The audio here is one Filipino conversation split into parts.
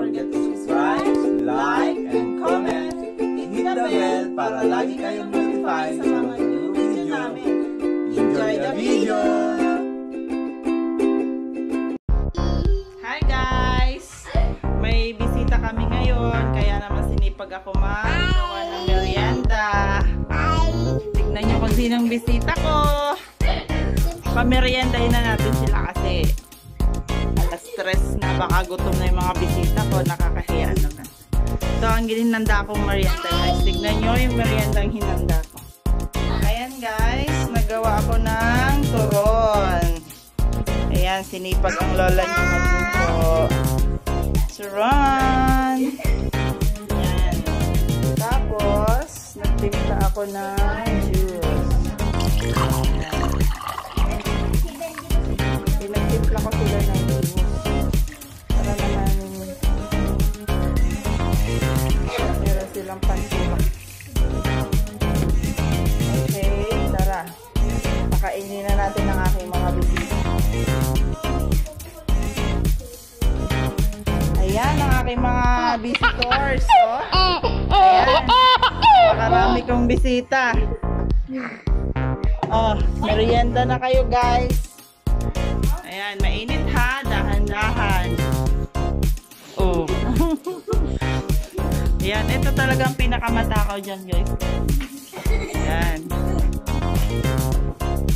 forget to subscribe, like, and comment. Hit the bell para lagi kayong notify sa mga new video namin. Enjoy the video! Hi guys! May bisita kami ngayon, kaya naman sinipag ako magawa ng merienda. Tignan nyo kung sinong bisita ko. Pameriendahin na natin sila kasi alas 3 na, baka gutom na yung mga bisita ko, nakakahiya naman. Ito ang ginhinanda kong merienda guys. Tignan nyo yung merienda ang hinanda ko. Ayan guys, nagawa ako ng turon. Ayan, sinipag ang lola niyo magluto. Turon! Ayan. Tapos, nagtimpla ako ng juice. Pinagtimpla ko sila ng juice. Para naman meron silang pansulak. Okay, tara. Pakainin na natin ang aking mga bisita. Ayan ang aking mga visitors. Oh. Ayan. Makarami kong bisita. Oh, merienda na kayo guys. Ayan, mainit ha. Dahan-dahan. Oh. Ayan, ito talagang pinakamatakaw dyan guys. Ayan.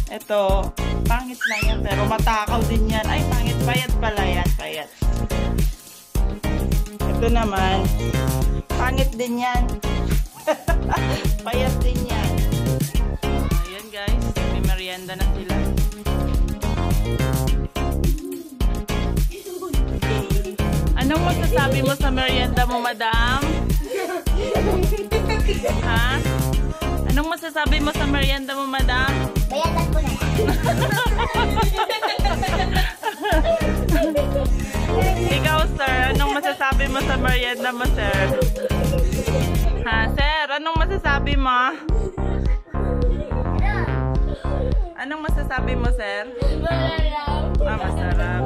Ito, pangit na yan pero matakaw din yan. Ay, pangit. Payat pala yan. Payat. Ito naman, pangit din yan. Payat din yan. Ayan guys, may merienda na sila. Anong masasabi mo sa merienda mo, madam? Ha? Anong masasabi mo sa merienda mo, madam? Bayadan ko na. Ikaw, sir, anong masasabi mo sa merienda mo, sir? Ha, sir, anong masasabi mo? Anong masasabi mo, sir? Ah, masarap.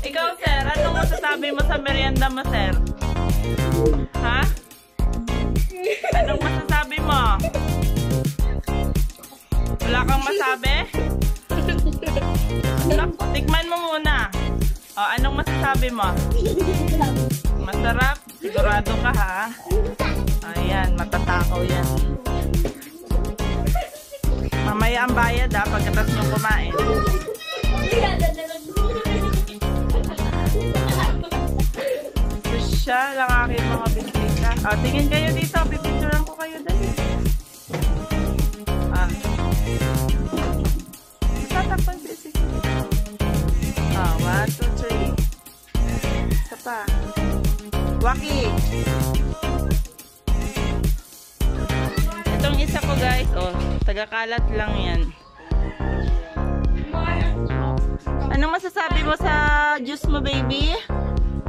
Ikaw, sir, anong masasabi mo sa merienda mo, sir? Ha? Anong masasabi mo? Wala kang masabi? Tikman mo muna. O, anong masasabi mo? Masarap? Sigurado ka ha? Ayan, matatakaw yan. Mamaya ang bayad ha, pagkatas nyo kumain. Siya lang aking mga bisita. O, tingin kayo dito. Pipicturean ko kayo dali. Ah. Tatakpan si ah, 1, 2, 3. Isa pa. Waki. Itong isa ko guys, oh, tagakalat lang yan. Anong masasabi mo sa juice mo, baby?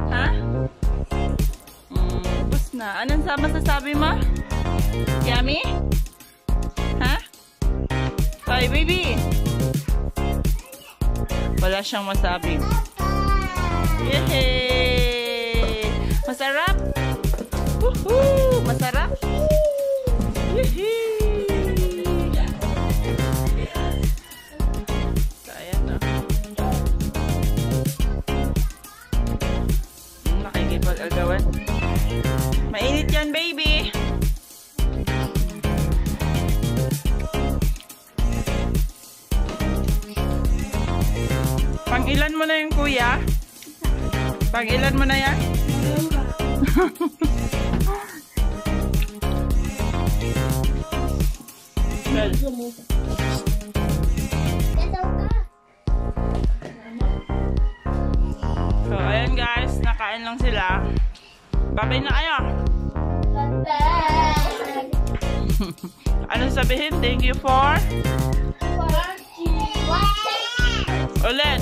Ha? Bus na. Anong masasabi mo? Yummy? Ha? Hi, baby. Wala siyang masabi. Yehey! Masarap? Woohoo! Masarap? Yehey! So, ayan o. Nakikipag-agawan. Mainit yan, baby! Pang-ilan mo na yung kuya? Pang-ilan mo na yan? So, ayan guys. Nakain lang sila. Babay na kayo. Anong sabihin? Thank you for? Ulit.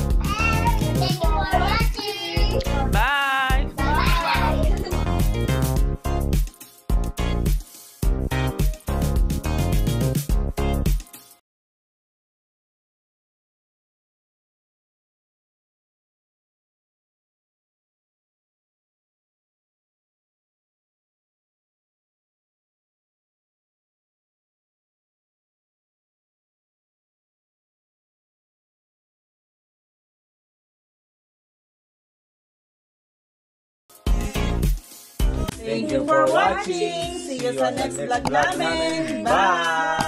Thank you for watching. See you sa next vlog namin. Bye!